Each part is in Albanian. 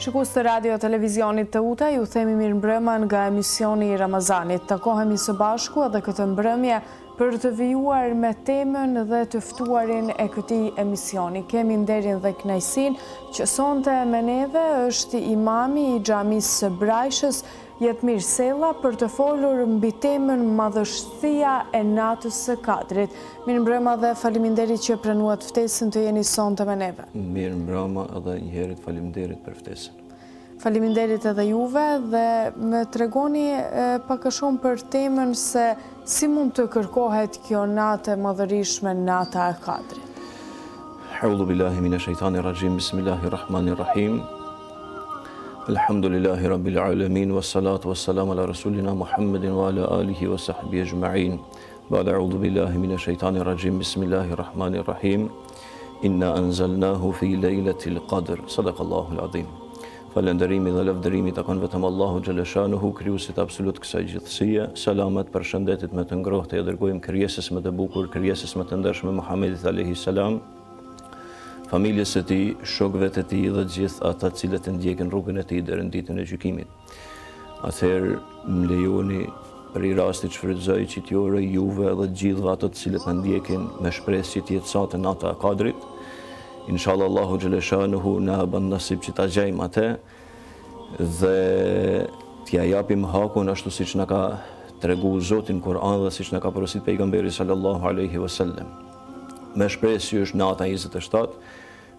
Shikues të radio televizionit të UTA, ju themi mirëmbrëma nga emisioni i Ramazanit. Takohemi së bashku edhe këtë mbrëmje për të vijuar me temën dhe të ftuarin e këtij emisioni. Kemi nderin dhe kënaqësinë që sonte me neve është imami i xhamisë së Brajshës, Jetmir Sella, për të folur mbi temën madhështia e natës së Kadrit. Mirëmbrëma dhe faleminderit që pranuat ftesën të jeni sonte me neve. Mirëmbrëma edhe një herë faleminderit për ftesën. Faleminderit edhe juve dhe më tregoni pak a shumë për temën se si mund të kërkohet kjo natë e madhërishme, nata e Kadrit. A'udhu billahi minash shaitanir rajim. Bismillahirrahmanirrahim. Alhamdulillahi rabbil alamin wassalatu wassalamu ala rasulina Muhammedin wa ala alihi wa sahbihi ajma'in. Ba'da a'udhu billahi minash shaitanir rajim. Bismillahirrahmanirrahim. Inna anzalnahu fi lejlatil qadr. Sadaqallahu al-azim. Falënderimi dhe lavdërimi takon vetëm Allahu xhaleshanuhu, krijuesit absolut kësaj gjithësie. Salamat për shëndetit më të ngrohtë e dërgojmë krijesës më të bukur, krijesës më të ndershme Muhamedit alayhi salam, familjes së tij, shokëve të tij dhe gjithë ata të cilët e ndjekin rrugën e tij deri në ditën e gjykimit. Atëherë më lejoni për i rasti që shfrytëzoj që t'ju uroj juve dhe gjithë ato të cilët na ndjekin me shpresë që të jetë sot nata e Kadrit. Inshallah Allahu xhaleshanuhu na bën nasib që ta gjejmë atë dhe t'ja japim hakun ashtu siç na ka treguar Zoti në Kur'an dhe siç na ka porositur pejgamberi sallallahu alaihi wasallam. Me shpresë që është nata 27,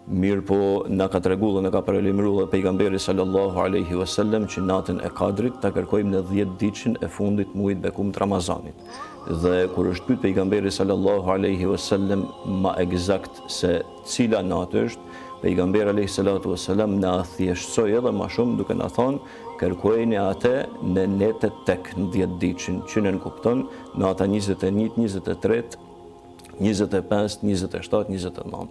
mirë po na ka treguar dhe na ka paralajmëruar pejgamberi sallallahu alaihi wasallam që natën e Kadrit ta kërkojmë në 10 ditën e fundit muajit bekum të Ramazanit. Dhe kur është pyet pejgamberi sallallahu alaihi wasallam ma eksakt se cila natë është, pejgamberi alaihi salatu wasallam na thjeshtsoi edhe më shumë duke na thonë kërkojeni atë në netet tek në 10 ditën, që në kupton nata 21, 23, 25, 27, 29.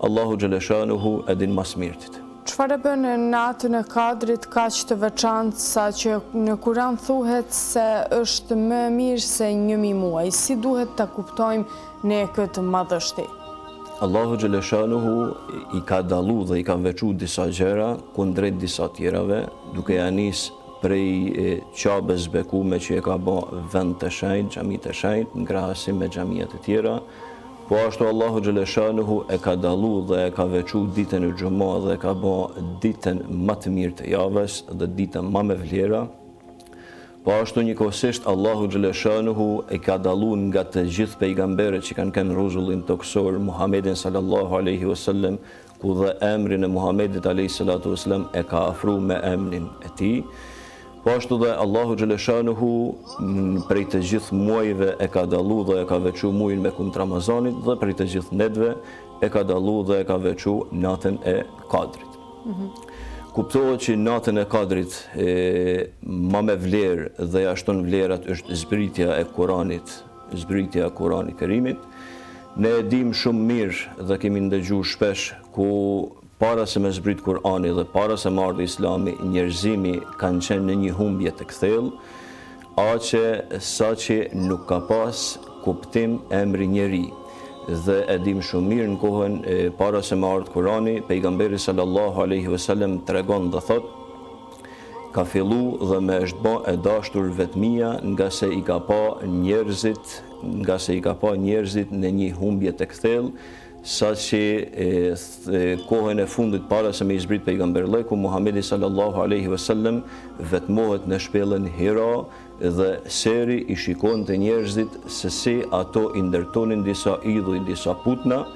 Allahu xhaleshanuhu e din mas mirtit. Çfarë bën natën e Kadrit kaq të veçantë sa që në Kur'an thuhet se është më mirë se 1000 muaj? Si duhet ta kuptojmë ne këtë madhështi? Allahu xhaleshanuhu i ka dallu dhe i ka veçuar disa gjëra kundrejt disa tjerave, duke ja nis prej Qabes bekume që e ka bë vend të shenjtë, xhami të shenjtë, në krahasim me xhamiat e tjera. Po ashtu Allahu xhaleshanuhu e ka dallu dhe e ka veçuar ditën e Xumah dhe e ka bë ditën më të mirë të javës dhe ditën më me vlera. Po ashtu njëkohësisht Allahu xhaleshanuhu e ka dalluar nga të gjithë pejgamberët që kanë kënë rrezullin toksor Muhammedin sallallahu alaihi wasallam, ku dhe emrin e Muhammedit alayhi salatu wasallam e ka afruar me emrin e tij. Po ashtu dhe Allahu xhaleshanuhu prej të gjithë muajve e ka dallu dhe e ka veçuar muajin me kumt Ramazanit dhe prej të gjithë netëve e ka dallu dhe e ka veçuar natën e Kadrit. Kuptohet që natën e Kadrit më me vlerë dhe ashton vlerat është zbritja e Kuranit, zbritja e Kuranit Kerimit. Ne e dim shumë mirë dhe kemi ndëgjuar shpesh ku para se me zbrit Kur'ani dhe para se me ardhi Islami, njerëzimi kanë qenë në një humbje të thellë, aqe sa që nuk ka pas kuptim emri njeri. Dhe e dim shumë mirë në kohën para se me ardhi Kur'ani, pejgamberi sallallahu alaihi wasallam tregon dhe thot, ka fillu dhe me është bë e dashur vetmia nga se i ka pa njerëzit në një humbje të thellë, sa që kohën e fundit para se me i zbrit pejgamberleku Muhammedi sallallahu alaihi wasallam vetmohet në shpellën Hira dhe seri i shikon të njerëzit se si ato i ndërtonin disa idhuj, disa putna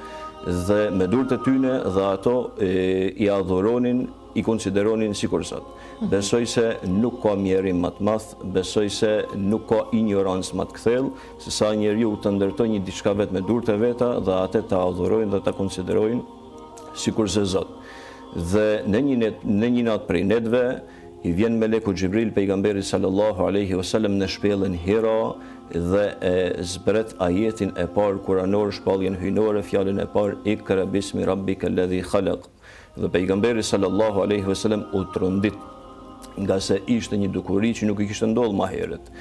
dhe me durët e tyne dhe ato i adhuronin, i konsideronin sikur Zot. Besoj se nuk ka mjerim më të madh, besoj se nuk ka ignorancë më të thellë, se sa njeriu të ndërtojë një diçka vetë me durët e veta dhe atë ta adhurojnë dhe ta konsiderojnë sikur se Zot. Dhe në një natë prej netëve i vjen meleku Xhibril pejgamberit sallallahu alaihi wasallam në shpellën Hira dhe e zbret ajetin e parë kuranor, shpalljen hyjnore, fjalën e parë Ikra bismi rabbikal ladhi khalaq. Dhe pejgamberi sallallahu alaihi wasallam u trondit nga se ishte një dukuri që nuk i kishte ndodhur më herët.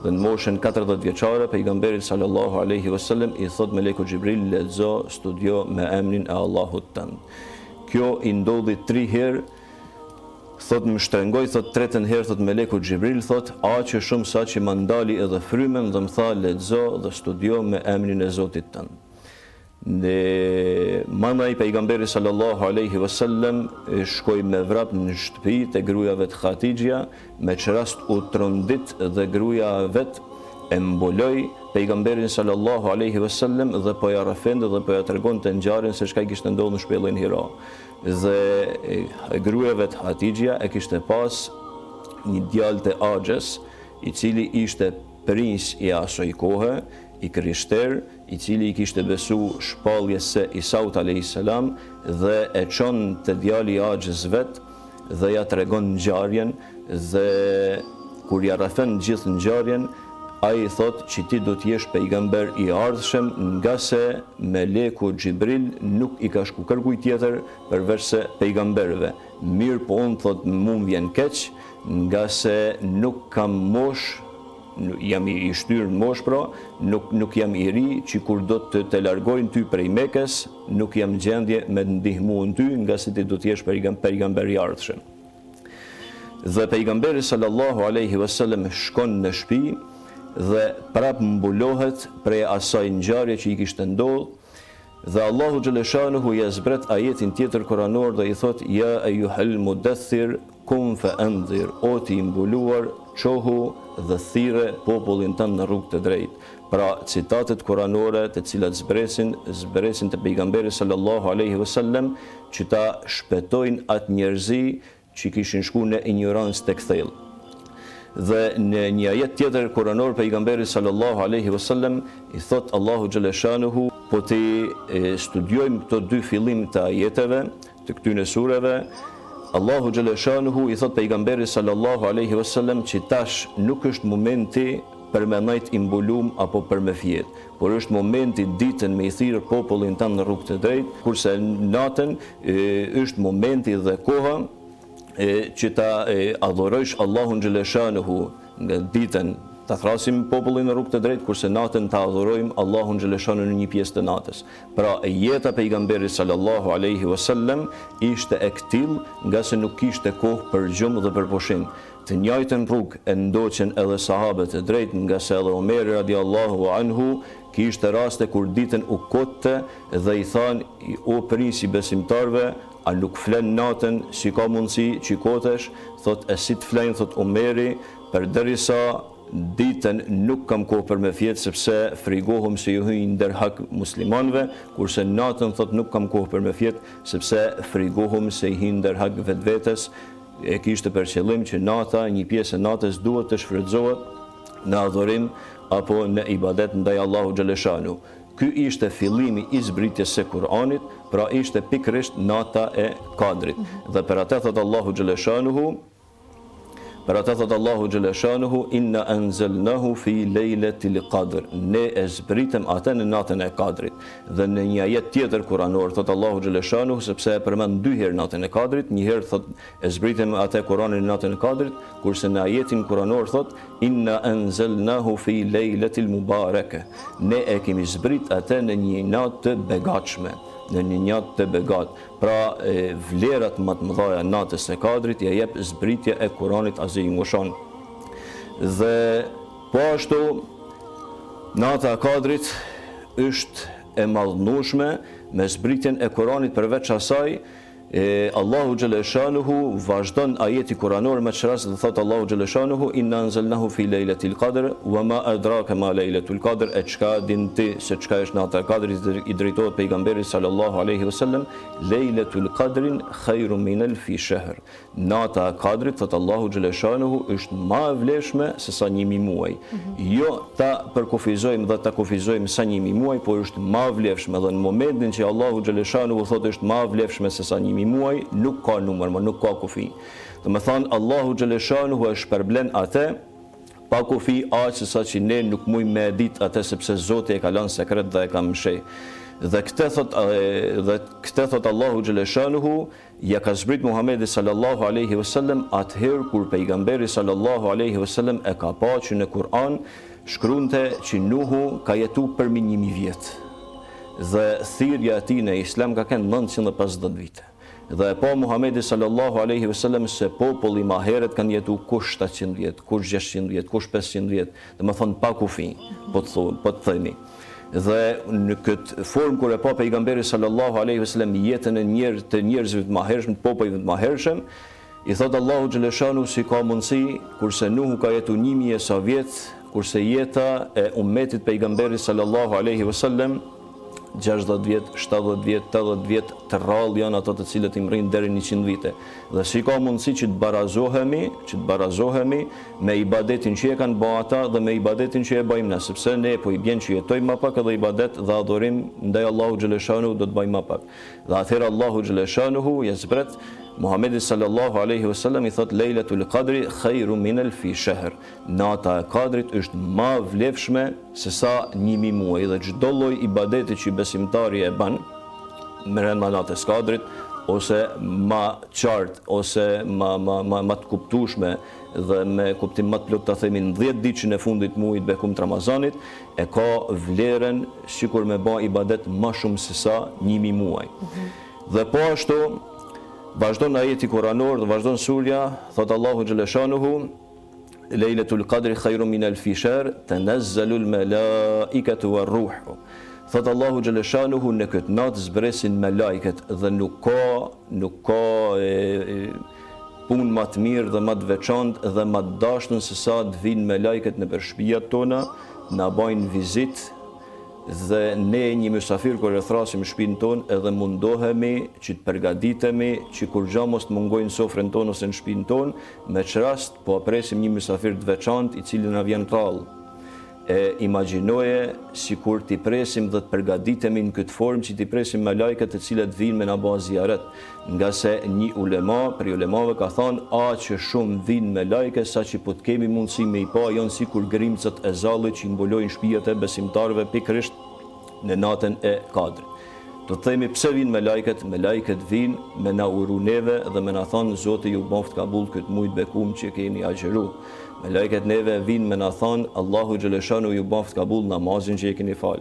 Dhe në moshën 40 vjeçare pejgamberit sallallahu alaihi wasallam i thot meleku Xhibril lexo, studio me emrin e Allahut tënd. Kjo i ndodhi 3 herë thot më shtrengoj, thot tretën herë, thot meleku Xhibril, thot aqë shumë sa që më ndali edhe frymen dhe më tha lexo dhe studio me emrin e Zotit tënd. Dhe mama i pejgamberit sallallahu alaihi wasallam shkoi me vrap në shtëpi te grujave të Khatixhja, me çrast u trondit dhe gruaja vet e mboloi pejgamberin sallallahu alaihi wasallam dhe po ja rafende dhe po ja tregonte ngjarjen se çka kishte ndodhur në shpellën Hira. Dhe gruaja vet Khatixhja e kishte pas një djalë të Axhes, i cili ishte prins i asoj kohe, i krishter, i cili i kishte besu shpalljes se Isaut a.s. dhe e çon te djali i Axhes vet dhe ja tregon ngjarjen dhe kur ja rrafën gjithë ngjarjen, ai thot që ti do të jesh pejgamber i ardhshëm, nga se meleku Xhibril nuk i ka shku kërkuj tjetër përveç se pejgamberëve. Mirë po unë thot mu vjen keq, nga se nuk kam mosh, jam i shtyrë në mosh pra, nuk jam i ri që kur do të largojnë ty prej Mekës, nuk jam gjendje me ndihmu në ty, nga se ti do të jesh pejgamber i ardhshëm. Dhe pejgamberi sallallahu alaihi wasallam shkon në shtëpi dhe prap mbulohet prej asaj ngjarje që i kishte ndodhur, dhe Allahu xhaleshanuhu ja zbret ajetin tjetër kuranor dhe i thot ja ayyuhal mudaththir kum fa anzir, o ti mbuluar, qohu dhe thirre popullin tënd në rrugë të drejtë. Pra citatet kuranore të cilat zbresin të pejgamberit sallallahu alaihi wasallam që ta shpëtojnë atë njerëzi që kishin shku në ignorancë tek thellë. Dhe në një ajet tjetër kuranor pejgamberi sallallahu alaihi wasallam i thot Allahu xhaleshanuhu, po ti studiojmë këto dy fillim të ajeteve të këtyre sureve, Allahu xhaleshanuhu i thot pejgamberi sallallahu alaihi wasallam që tash nuk është momenti për me najt i mbulum apo për me fjet, por është momenti ditën me i thirr popullin tanë në rrugë të drejtë, kurse natën është momenti dhe koha që ta adhurojsh Allahun xhaleshanuhu nga ditën ta thrasim popullin në rrugë të drejtë, kurse natën ta adhurojmë Allahun xhaleshanuhu në një pjesë të natës. Pra jeta pejgamberit sallallahu alaihi wasallam ishte e ktill, nga se nuk kishte kohë për gjumë dhe për pushim. Të njëjtën rrugë e ndoqën edhe sahabët e drejtë, nga se edhe Omeri radiallahu anhu kishte raste kur ditën u kotte dhe i than o prisi besimtarve, a nuk flen natën, si ka mundësi që kotesh, thot e si të flen, thot Omeri, përderisa ditën nuk kam kohë për me fjetë, sepse frigohum se ju hyjnë ndërhak muslimanve, kurse natën thot nuk kam kohë për me fjetë, sepse frigohum se i hyjnë ndërhak vetvetes. E kishte për qëllim që nata, një pjesë e natës duhet të shfrytëzohet në adhurim apo në ibadet ndaj Allahu xhaleshanu. Ky ishte fillimi i zbritjes së Kur'anit, pra ishte pikërisht nata e Kadrit. Dhe për atë thot Allahu xhaleshanuhu, inna anzalnahu fi lejletil qadr, ne e zbritëm atë në natën e Kadrit. Dhe në një ajet tjetër kuranor thot Allahu xhaleshanuhu, sepse e përmend dy herë natën e Kadrit, një herë thot e zbritëm atë Kur'anin në natën e Kadrit, kurse në ajetin kuranor thot inna anzalnahu fi lejletil mubaraka, ne e kemi zbrit atë në një natë të begatshme, në një natë të begat. Pra vlerat më të mëdha natës së Kadrit ja jep zbritja e Kur'anit azim washan. Dhe po ashtu nata e Kadrit është e madhnueshme me zbritjen e Kur'anit. Përveç asaj Allahu xhaleshanuhu vazhdon ajeti kuranor me çrast dhe thot Allahu xhaleshanuhu inna anzalnahu fi lejletil qadr wa ma adraka ma lejletul qadr, e çka din ti se çka është nata e Kadrit, i drejtohet pejgamberit sallallahu alaihi wasallam, lejletul qadrin khairun min alfi shahr. Nata e Kadrit thot Allahu xhaleshanuhu është më e vlefshme se sa 1000 muaj. Jo ta përkufizojmë dhe ta kufizojmë sa 1000 muaj, por është më e vlefshme, dhe në momentin që Allahu xhaleshanuhu thot është më e vlefshme se sa 1000 muaj, nuk ka numër, nuk ka kufi. Dhe me thonë, Allahu xhaleshanuhu e shpërblen atë pa kufi, aq sa që ne nuk mujmë me dit atë, sepse Zoti e ka lënë sekret dhe e ka mshej. Dhe këtë thot Allahu xhaleshanuhu ja ka zbrit Muhamedi sallallahu alaihi wasallam atëherë kur pejgamberi sallallahu alaihi wasallam e ka pa që në Kur'an shkruante që Nuhu ka jetu përmi 1000 vjet. Dhe thirrja e tij në Islam ka qenë 950 vite. Dhe e pa Muhamedi sallallahu alaihi wasallam se populli ma herët kanë jetu kush 700 vjet, kush 600 vjet, kush 500 vjet, dhe më thonë pa kufi, po të themi. Dhe në këtë formë kur e pa pejgamberi sallallahu alaihi wasallam jetën e të njerëzve të mahershëm, të popujve të mahershëm, i thot Allahu xhaleshanu si ka mundësi kurse Nuhu ka jetu 1000 e sa vjet, kurse jeta e ummetit pejgamberit sallallahu alaihi wasallam 60 vjet, 70 vjet, 80 vjet të rrallë janë ato të cilët i mrin deri 100 vite. Dhe si ka mundësi që të barazohemi me ibadetin që e kanë bërë ata dhe me ibadetin që e bëjmë ne, sepse ne po i bjen që jetojmë më pak edhe ibadet dhe adhurim ndaj Allahu xhaleshanu do të bëjmë më pak. Dhe atëherë Allahu xhaleshanu zbret Muhamedi sallallahu alaihi wasallam i thot Lejlatul Qadri khairun min alfi shahr. Nata e Kadrit është më vlefshme se sa 1000 muaj dhe çdo lloj ibadeti që besimtari e bën brenda natës Kadrit ose më qartë ose më të kuptueshme dhe me kuptim më të plot ta themi në 10 ditën e fundit të muajit bekum të Ramazanit e ka vlerën sikur me bë ibadet më shumë se sa 1000 muaj. Dhe po ashtu vazhdon ajeti kuranor dhe vazhdon surja, thot Allahu xhaleshanuhu Lejlatul Qadri khairun min alfi shahr tanazzalul malaikatu war-ruhu. Thot Allahu xhaleshanuhu në këtë natë zbresin me lajket dhe nuk ka punë më të mirë dhe më të veçantë dhe më të dashtun se sa të vinë me lajket në shtëpiat tona, na bajnë vizitë dhe ne një mysafir kur e thrasim shtëpinë tonë edhe mundohemi që të përgatitemi që kur gjë mos të mungojnë sofrën tonë ose në shtëpinë tonë, me çrast po presim një mysafir të veçantë i cili na vjen rrallë. Imagjinoje sikur t'i presim dhe të përgatitemi në këtë formë që t'i presim me lajket të cilët vinë me na bë ziaret, nga se një prej ulemave ka thënë që shumë vinë me lajke sa që po të kemi mundësi me i pa janë sikur grimcët e zallit që i mbulojnë shtëpiat e besimtarëve pikërisht në natën e Kadrit. Do të themi pse vinë me lajket vinë me na uru neve dhe me na thonë Zoti ju boft kabull këtë muaj bekum që keni agjëru. Me lajket neve vinë me na thonë Allahu xhaleshanu ju boft kabull namazin që e keni fal.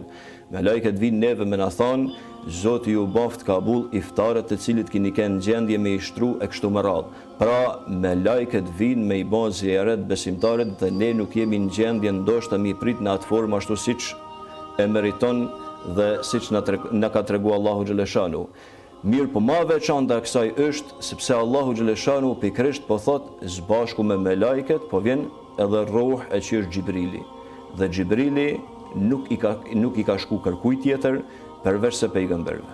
Me lajket vinë neve me na thonë Zoti ju boft kabull iftarët të cilit keni kënë gjendje me i shtru e kështu me radhë. Pra me lajket vinë me i bë ziaret besimtarët dhe ne nuk jemi në gjendje ndoshta me i prit në atë formë ashtu siç e meriton dhe siç na ka tregu Allahu xhaleshanu. Mirë po ma veçanta kësaj është sepse Allahu xhaleshanu pikërisht po thot zbashku me lajket po vjen edhe ruh e që është Xhibrili. Dhe Xhibrili nuk i ka shku kërkuj tjetër përveç se pejgamberve.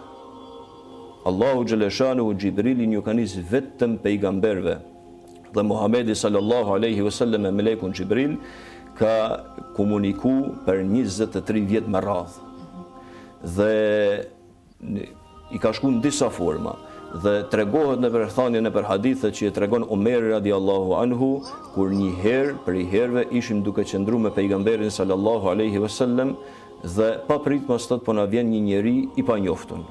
Allahu xhaleshanu Xhibrilin ju ka nis vetëm pejgamberve. Dhe Muhamedi sallallahu alaihi wasallam me melekun Xhibril ka komuniku për 23 vjet me radhë. Dhe i ka shku në disa forma dhe tregohet në përthanjen e për hadithet që e tregon Omeri radiallahu anhu kur një herë për i herëve ishim duke qëndru me pejgamberin sallallahu alaihi wasallam dhe pa prit mas thot po na vjen një njeri i pa njoftun.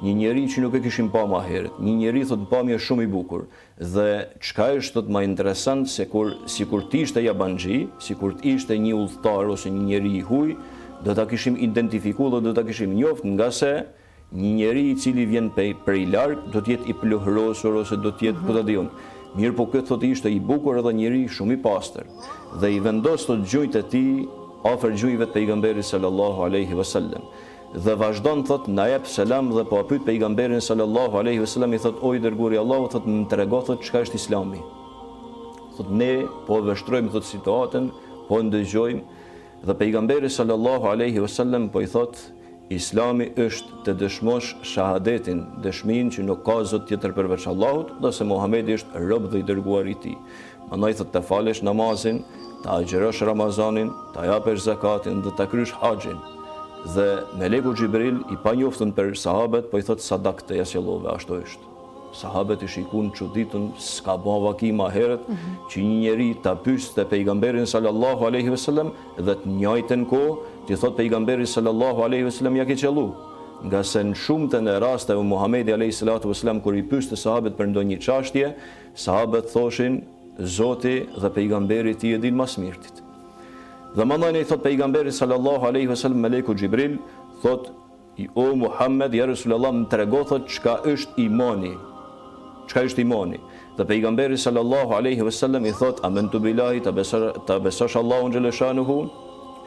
Një njeri që nuk e kishim pa ma herët, një njeri thot pamje shumë i bukur dhe çka është thot ma interesant se sikur t'ishte jabanxhi, sikur t'ishte një udhëtar ose një njeri i huj, do ta kishim identifikuar dhe do ta kishim njoft nga se një njeri i cili vjen prej larg do të jetë i pluhrosur ose do të jetë po ta diun. Mirë po këtë thot ishte i bukur edhe njeri shumë i pastër dhe i vendos thot gjujt e tij afër gjujve të pejgamberit sallallahu alaihi wasallam. Dhe vazhdon thot na jep selam dhe po pyet pejgamberin sallallahu alaihi wasallam i thot o i dërguari i Allahut thot më trego thot çka është Islami. Thot ne po vështrojmë thot situatën, po ndëgjojmë dhe pejgamberi sallallahu alaihi wasallam po i thot Islami është të dëshmosh shahadetin, dëshmin që nuk ka zot tjetër përveç Allahut dhe se Muhamedi është rob dhe i dërguar i tij. Mandaj thot të falesh namazin, të agjërosh Ramazanin, të japësh zakatin dhe të krysh haxhin. Dhe meleku Xhibril i pa njoftën për sahabët, po i thot sadak të jasjellove, ashtu është. Sahabët i shikun çuditën, s'ka bën vaki ma herët që një njeri ta pyeste pejgamberin sallallahu alaihi wasallam dhe të njëjtën kohë ti thot pejgamberi sallallahu alaihi wasallam ja ke qellu. Nga se në shumtën e rasteve Muhamedi alayhi salatu wasallam kur i pyeste sahabët për ndonjë çështje, sahabët thoshin Zoti dhe pejgamberi i tij e din më së miri. Dhe mandaj i thot pejgamberi sallallahu alaihi wasallam meleku Xhibril thot o Muhammed, ja Rasulullah, më trego thot çka është imani. çka është imani. Dhe pejgamberi sallallahu alaihi wasallam i thot amantu billahi, ta besosh Allahun xhaleshanuhu,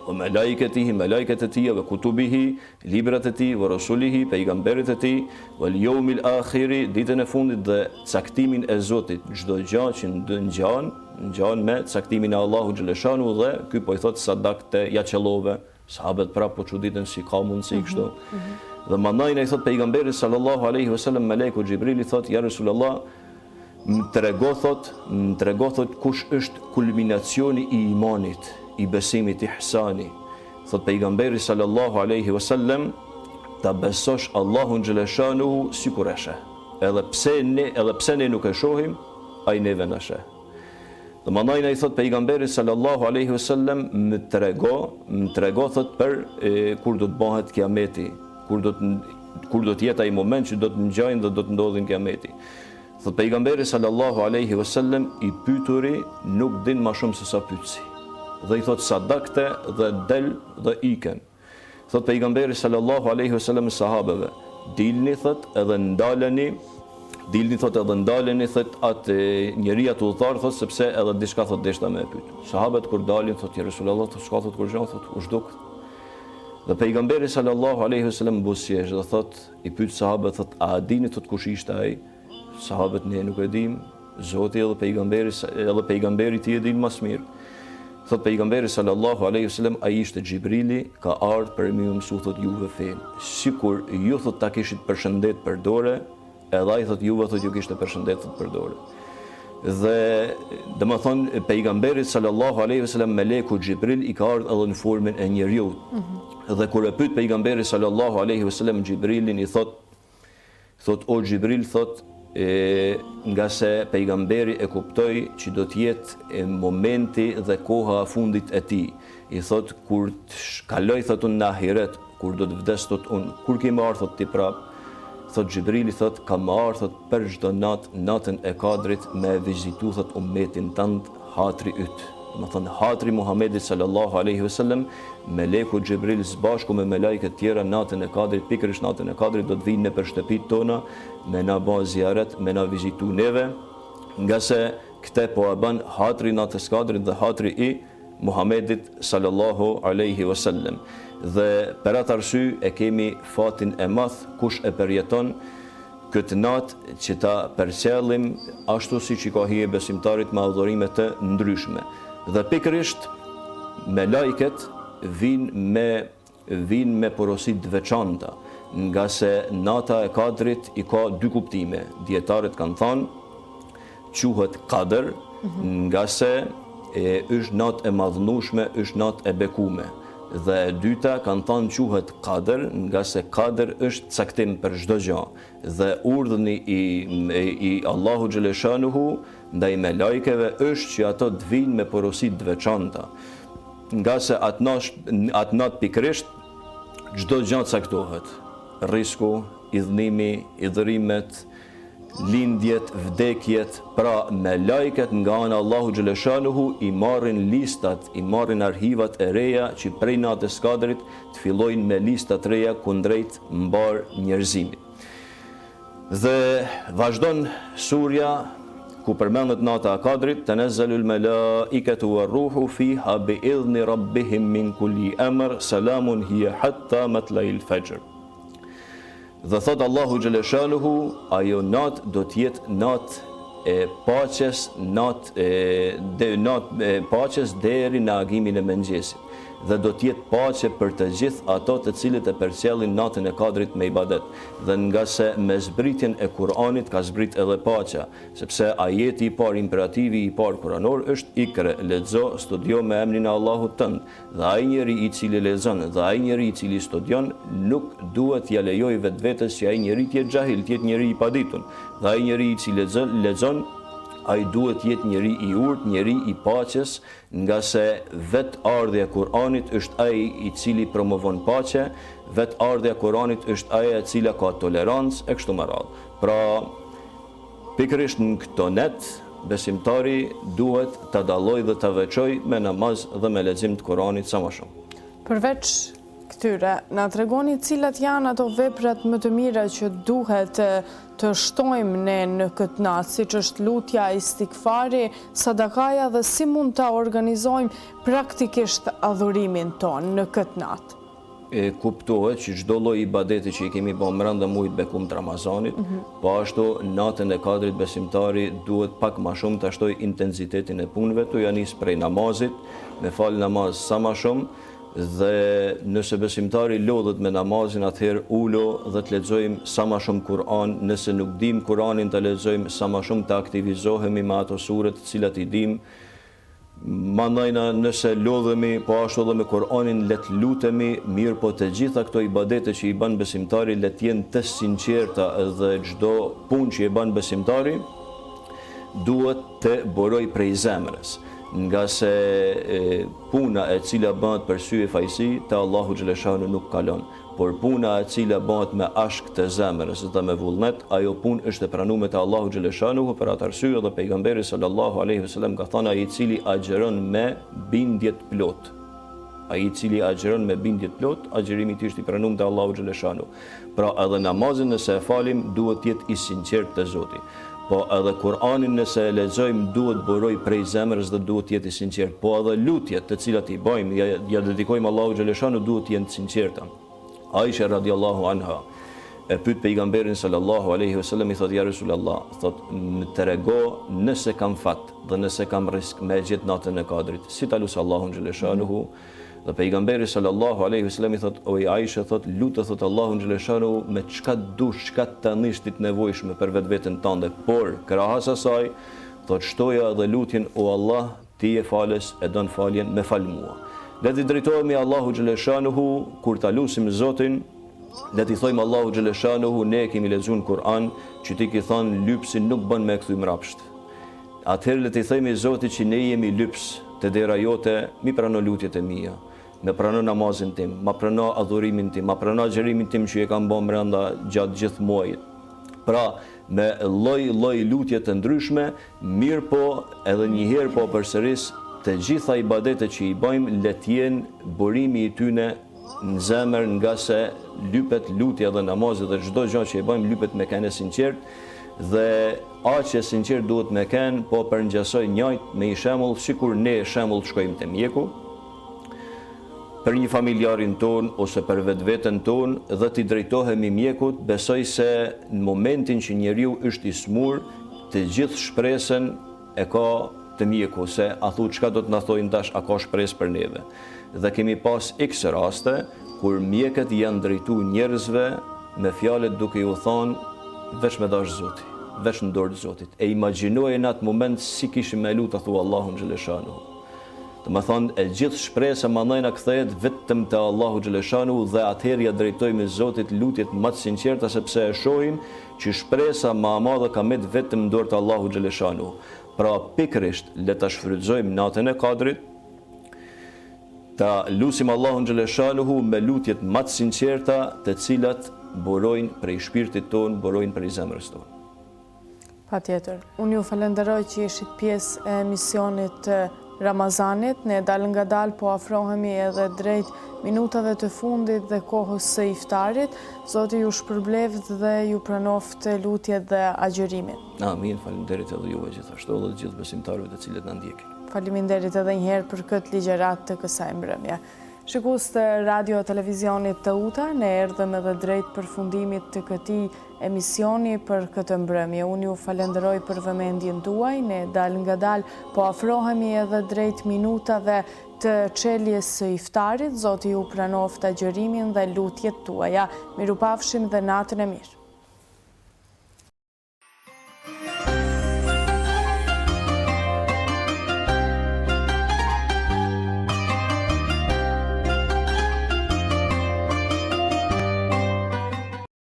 wa malaikatihi, malaikat e tij, wa kutubihi, librat e tij, wa rasulihi, pejgamberit e tij, wal yawmil akhir, ditën e fundit dhe caktimin e Zotit. Çdo gjë që ngjan me caktimin e Allahut xhaleshanuhu, dhe ky po i thot sadakte ja qellove. Sahabët prapë po çuditën si ka mundësi kështu. Dhe mandaj i thot pejgamberi sallallahu alaihi wasallam Meleku Xhibrili thot ja Resulullah, më trego thot kush është kulminacioni i imanit, i besimit, i ihsani. Thot pejgamberi sallallahu alaihi wasallam, ta besosh Allahun xhaleshanuhu sikur e sheh. Edhe pse ne nuk e shohim, ai neve na sheh. Dhe mandaj i thot pejgamberi sallallahu alaihi wasallam më trego thot për kur do të bëhet kiameti, kur do të jetë ai moment që do të ngjajnë dhe do të ndodhin kiameti. Thot pejgamberi sallallahu alaihi wasallam i pyeturi nuk din më shumë se sa pyetsi. Dhe i thot sadakte dhe del dhe iken. Thot pejgamberi sallallahu alaihi wasallam sahabeve, dilni thot edhe ndaleni thot atë njeriu të udhëtar thot sepse edhe diçka thot deshta me e pyet. Sahabët kur dalin thot ja Resulullah, thot s'ka thot kur gjën thot u zhduk. Dhe pejgamberi sallallahu alaihi wasallam buzëqesh dhe thot i pyet sahabët thot a dini thot kush ishte ai? Sahabët ne nuk e dim, Zoti edhe pejgamberi ti e din më së miri. Thot pejgamberi sallallahu alaihi wasallam ai ishte Xhibrili, ka ardhur për më mësu thot juve fen. Sikur ju thot ta kishit përshëndet për dorë, edhe ai thot juve thot ju kishte përshëndet thot për dorë. Dhe domethënë pejgamberi sallallahu alaihi wasallam Meleku Xhibril i ka ardhur edhe në formën e njeriu. Dhe kur e pyet pejgamberi sallallahu alaihi wasallam Xhibrilin i thot o Xhibril thot nga se pejgamberi e kuptoi që do të jetë momenti dhe koha e fundit e tij. I thot kur të kaloj thot unë në ahiret, kur do të vdes thot unë, kur ke marrë thot ti prap. Thot Xhibrili thot ka marrë thot për çdo natën e Kadrit me vizitu thot ummetin tënd hatri yt. Do të thonë hatri Muhamedit sallallahu alaihi wasallam, Meleku Xhibril bashku me melajket tjera natën e Kadrit, pikërisht natën e Kadrit do të vinë nëpër shtëpitë tona me na bë ziaret, me na vizitu neve, nga se këte po e bën hatri natës Kadrit dhe hatri i Muhamedit sallallahu alaihi wasallam. Dhe për atë arsye e kemi fatin e madh kush e përjeton këtë natë që ta përcjellim ashtu siç i ka hije besimtarit me adhurime të ndryshme. Dhe pikërisht me lajket vinë me porosi të veçanta, nga se nata e Kadrit i ka dy kuptime. Dietarët kanë thënë quhet Kadr, nga se është natë e madhnueshme, është natë e bekume. Dhe e dyta kanë thënë quhet Kadr, nga se Kadr është caktim për çdo gjë. Dhe urdhni i Allahu xhaleshanuhu ndaj me lajkeve është që ato të vinë me porosi të veçanta. Nga se atë natë pikërisht çdo gjë caktohet. Risku, idhënimi, idhërimet, lindjet, vdekjet, pra me lajket nga ana Allahu xhaleshanuhu i marrin listat, i marrin arhivat e reja që prej natës Kadrit të fillojnë me listat reja kundrejt mbar njerëzimit. Dhe vazhdon surja ku përmendet nata e Kadrit, tanazzalul malaikatu war-ruhu fiha bi'idhni rabbihim min kulli amr, salamun hiya hatta matla'il fajr. Dhe thot Allahu xhaleshanuhu, ajo natë do të jetë natë e paqes, paqes deri në agimin e mëngjesit. Dhe do të jetë paqe për të gjithë ato të cilët e përcjellin natën e Kadrit me ibadet. Dhe nga se me zbritjen e Kur'anit ka zbrit edhe paqja, sepse ajeti i parë, imperativi i parë kuranor është ikre, lexo, studio me emrin e Allahut tënd. Dhe ai njeri i cili lexon dhe ai njeri i cili studion nuk duhet ja lejoj vetvetes që ai njeri të jetë xahil, të jetë njeri i paditur. Dhe ai njeri i cili lexon ai duhet jetë njeri i urtë, njeri i paqes, nga se vetë ardhja e Kur'anit është ai i cili promovon paqe, vetë ardhja e Kur'anit është ajo e cila ka tolerancë e kështu me radhë. Pra, pikërisht në këto net, besimtari duhet ta dallojë dhe ta veçojë me namaz dhe me lexim të Kur'anit sa më shumë. Përveç këtyre, na tregoni cilat janë ato veprat më të mira që duhet të shtojmë ne në këtë natë, siç është lutja, istikfari, sadakaja dhe si mund ta organizojmë praktikisht adhurimin ton në këtë natë. Kuptohet që çdo lloj ibadeti që i kemi bërë brenda muajit bekum të Ramazanit, po ashtu natën e Kadrit besimtari duhet pak më shumë të shtojë intensitetin e punëve, tu ja nis prej namazit, me fal namaz sa më shumë dhe nëse besimtari lodhet me namazin, atëherë ulo dhe të lexojmë sa më shumë Kur'an, nëse nuk dim Kur'anin të lexojmë sa më shumë të aktivizohemi me ato sure të cilat i dim. Mandajna nëse lodhemi, po ashtu edhe me Kur'anin le të lutemi, mirë po të gjitha këto ibadete që i bën besimtari le të jenë të sinqerta dhe çdo punë që i bën besimtari duhet të buroj prej zemrës, nga se puna e cila bëhet për sy e fajsi te Allahu xhaleshanu nuk kalon, por puna e cila bëhet me ashk të zemrës dhe me vullnet, ajo punë është e pranuar te Allahu xhaleshanu. Për atë arsye edhe pejgamberi sallallahu alaihi wasallam ka thënë, ai i cili agjeron me bindje të plot, ai i cili agjeron me bindje të plot, agjerimi i tij është i pranuar te Allahu xhaleshanu. Pra edhe namazin nëse e falim duhet të jetë i sinqert te Zoti. Po edhe Kur'anin nëse e lexojmë duhet buroj prej zemrës dhe duhet të jetë i sinqert. Po edhe lutjet të cilat i bëjmë, ja dedikojmë Allahu xhaleshanu duhet të jenë të sinqerta. Aisha radiallahu anha e pyet pejgamberin sallallahu alaihi wasallam, i thot ja Resulullah, thot më trego nëse kam fat dhe nëse kam risk me gjet natën e Kadrit, si ta lut Allahun xhaleshanuhu. Dhe pejgamberi sallallahu alaihi wasallam i thot, o Aisha, thot lutë thot Allahun xhaleshanuhu me çka dush, çka të nishtit nevojshme për vetveten tënde, por krahas asaj thot shtoja dhe lutjen, o Allah, ti je falës, e don faljen, me fal mua. Le të drejtohemi Allahu xhaleshanuhu kur ta lutim Zotin, le të thojmë Allahu xhaleshanuhu, ne kemi lexuar Kur'an, që ti ke thënë lypsi nuk bën me kthy mrapsht. Atëherë le të themi Zotit që ne jemi lyps te dera jote, mi prano lutjet e mia, me prano namazin tim, ma prano adhurimin tim, ma prano agjerimin tim që e kam bën brenda gjatë gjithë muajit. Pra, me lloj lutje të ndryshme, mirë po edhe një herë po përsëris të gjitha ibadetet që i bëjmë le të jenë burimi i tyne në zemër, nga se lypet lutja dhe namazi dhe çdo gjë që i bëjmë lypet me kënë sinqert dhe aq e sinqert duhet me kënë, po përngjasoj njëjt me një shembull, sikur ne shembull shkojmë te mjeku për një familjarin ton ose për vetveten ton dhe t'i drejtohemi mjekut, besoj se në momentin që njeriu është i smur, të gjithë shpresën e ka të mjeku, se a thu çka do të na thojnë tash, a ka shpresë për neve. Dhe kemi pas x raste kur mjekët janë drejtuar njerëzve me fjalët duke ju thonë veç me dash Zoti, veç në dorë të Zotit. E imagjinoj në atë moment si kishim me lutë thu Allahun xhaleshanuhu. Do të thonë e gjithë shpresa mandajna kthehet vetëm te Allahu xhaleshanuhu dhe atëherë ja drejtojmë Zotit lutjet më të sinqerta, sepse e shohim që shpresa më e madhe ka met vetëm në dorë të Allahu xhaleshanuhu. Pra pikërisht le ta shfrytëzojmë natën e Kadrit, ta lutim Allahun xhaleshanuhu me lutjet më të sinqerta, të cilat burojnë prej shpirtit ton, burojnë prej zemrës ton. Patjetër. Unë ju falenderoj që ishit pjesë e emisionit Ramazanit. Ne dal nga dal po afrohemi edhe drejt minutave të fundit dhe kohës së iftarit. Zoti ju shpërbleft dhe ju pranoft lutjet dhe agjërimin. Amin, faleminderit edhe juve gjithashtu dhe të gjithë besimtarëve të cilët na ndjekin. Faleminderit edhe një herë për këtë ligjërat të kësaj mbrëmje. Shikues të radio televizionit të UTA, ne erdhëm edhe drejt përfundimit të këtij emisioni për këtë mbrëmje. Unë ju falenderoj për vëmendjen tuaj, ne dal nga dal po afrohemi edhe drejt minutave të çeljes së iftarit. Zoti ju pranoft agjërimin dhe lutjet tuaja. Mirupafshim dhe natën e mirë.